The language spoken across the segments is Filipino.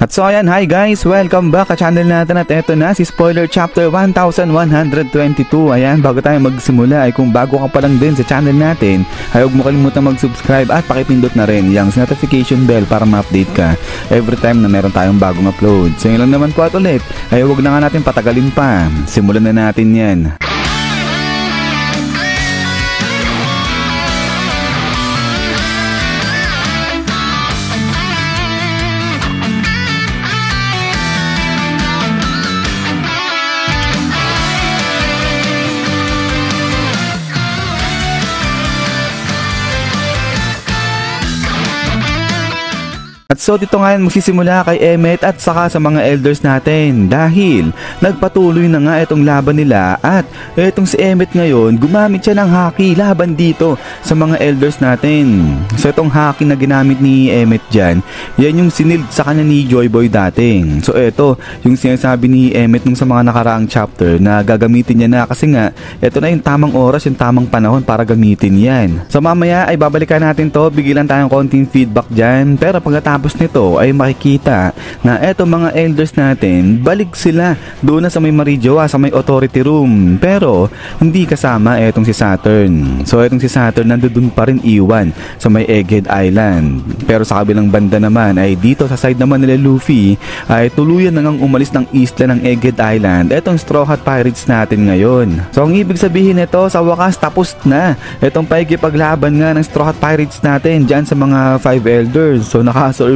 At so ayan, hi guys! Welcome back sa channel natin at eto na si Spoiler Chapter 1122. Ayan, bago tayo magsimula ay kung bago ka pa lang din sa channel natin ay huwag mo kalimutan mag-subscribe at pakipindot na rin yung notification bell para ma-update ka every time na meron tayong bagong upload. So yun lang naman po at ulit, ay huwag na nga natin patagalin pa. Simulan na natin yan. At so dito nga magsisimula kay Emmet at saka sa mga elders natin dahil nagpatuloy na nga itong laban nila at itong si Emmet ngayon gumamit siya ng haki laban dito sa mga elders natin. So itong haki na ginamit ni Emmet dyan, yan yung sinild sa kanya ni Joyboy dating. So ito yung sinasabi ni Emmet nung sa mga nakaraang chapter na gagamitin niya na kasi nga ito na yung tamang oras, yung tamang panahon para gamitin yan. So mamaya ay babalikan natin to, bigyan tayong konting feedback dyan, pero pagkatapos nito ay makikita na eto mga elders natin balik sila doon na sa may Marijoa, sa may authority room, pero hindi kasama etong si Saturn. So etong si Saturn nandoon pa rin iwan sa may Egghead Island, pero sa kabilang banda naman ay dito sa side naman nila Luffy ay tuluyan na ngang umalis ng isla ng Egghead Island etong Straw Hat Pirates natin ngayon. So ang ibig sabihin nito, sa wakas tapos na etong paikipaglaban nga ng Straw Hat Pirates natin dyan sa mga 5 elders. So nakasurvive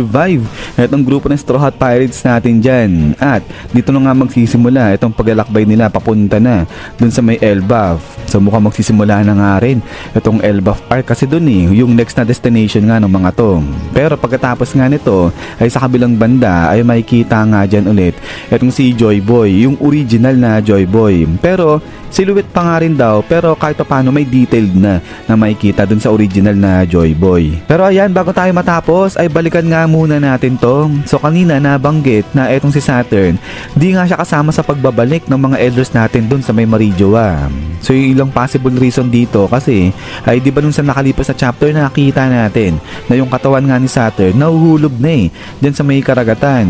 itong grupo ng Straw Hat Pirates natin dyan. At dito na nga magsisimula itong paglalakbay nila papunta na dun sa may Elbaf. So mukhang magsisimula na nga rin itong Elbaf Arc kasi dun yung next na destination nga ng mga to. Pero pagkatapos nga nito ay sa kabilang banda ay makikita nga dyan ulit itong si Joyboy, yung original na Joyboy. Pero silhouette pa nga rin daw, pero kahit paano may detailed na makikita dun sa original na Joyboy. Pero ayan, bago tayo matapos ay balikan nga muna natin to. So kanina nabanggit na etong si Saturn, di nga siya kasama sa pagbabalik ng mga elders natin dun sa may Marijoa. So yung ilang possible reason dito kasi ay di ba nung sa nakalipas na chapter nakita natin na yung katawan nga ni Saturn nahuhulog na dyan sa may karagatan.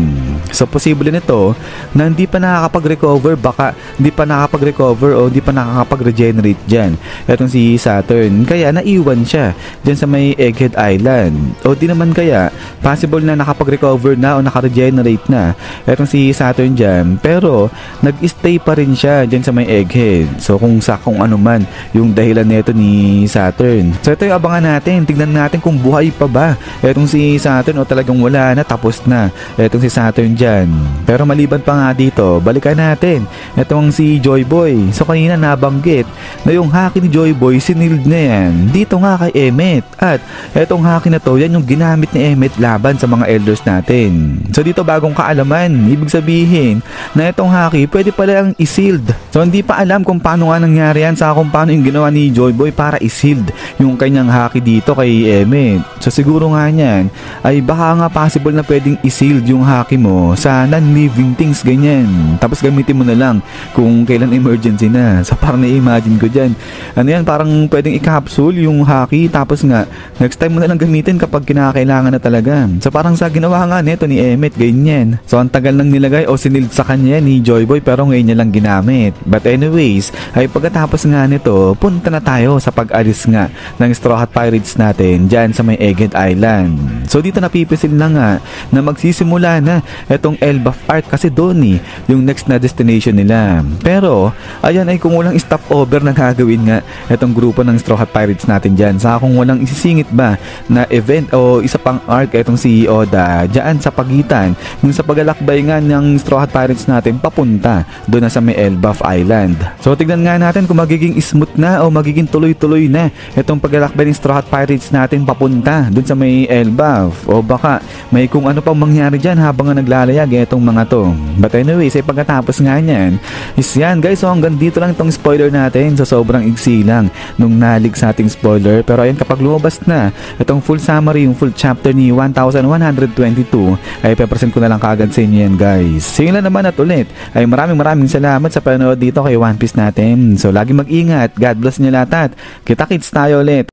So posible nito na hindi pa nakakapag-recover, baka hindi pa nakakapag-recover o hindi pa nakakapag-regenerate dyan etong si Saturn, kaya naiwan siya dyan sa may Egghead Island. O di naman kaya possible na nakapag-recover na o naka-regenerate na etong si Saturn dyan, pero nag-stay pa rin siya dyan sa may Egghead. So kung ano man yung dahilan nito ni Saturn, so ito yung abangan natin. Tignan natin kung buhay pa ba etong si Saturn o talagang wala na, tapos na etong si Saturn dyan. Pero maliban pa nga dito, balikan natin etong si Joyboy. So kanina nabanggit na yung haki ni Joyboy sinild na yan dito nga kay Emmet, at etong haki na to yan yung ginamit ni Emmet laban sa mga elders natin. So dito bagong kaalaman, ibig sabihin na itong haki pwede pala ang i-sealed. So hindi pa alam kung paano nga nangyari yan, sa kung paano yung ginawa ni Joyboy para i-sealed yung kanyang haki dito kay Emmet. So siguro nga niyan ay baka nga possible na pwedeng i-sealed yung haki mo sa non-living things ganyan, tapos gamitin mo na lang kung kailan emergency na. So parang na-imagine ko dyan, ano yan, parang pwedeng i-capsule yung haki, tapos nga next time mo na lang gamitin kapag kinakailangan na talaga. So parang sa ginawa nga nito ni Emmet ganyan. So ang tagal nang nilagay o sinild sa kanya ni Joyboy, pero ngayon niya lang ginamit. But anyways, ay pagkatapos nga nito, punta na tayo sa pag-alis nga ng Straw Hat Pirates natin dyan sa may Egghead Island. So dito napipisil na nga na magsisimula na itong Elbaf Arc kasi doon yung next na destination nila. Pero ayan ay kung walang stopover na gagawin nga itong grupo ng Straw Hat Pirates natin dyan, sa kung walang isisingit ba na event o isa pang arc itong si Oda dyan sa pagitan yung sa paglalakbay nga ng Straw Hat Pirates natin papunta doon na sa may Elbaf Island. So tignan nga natin kung magiging smooth na o magiging tuloy-tuloy na itong paglalakbay ng Straw Hat Pirates natin papunta doon sa may Elbaf, o baka may kung ano pang mangyari dyan habang naglalayag itong mga to. But anyways, ay pagkatapos nga nyan is yan guys. So hanggang dito lang itong spoiler natin. So sobrang igsi lang nung nalig sa ating spoiler, pero ayan, kapag lumabas na itong full summary, yung full chapter ni 1122 ay pepresent ko na lang kagad sa inyo yan guys. So yun lang naman, at ulit ay maraming salamat sa panonood dito kay One Piece natin. So lagi mag-ingat, God bless nyo lahat at kita-kits tayo ulit.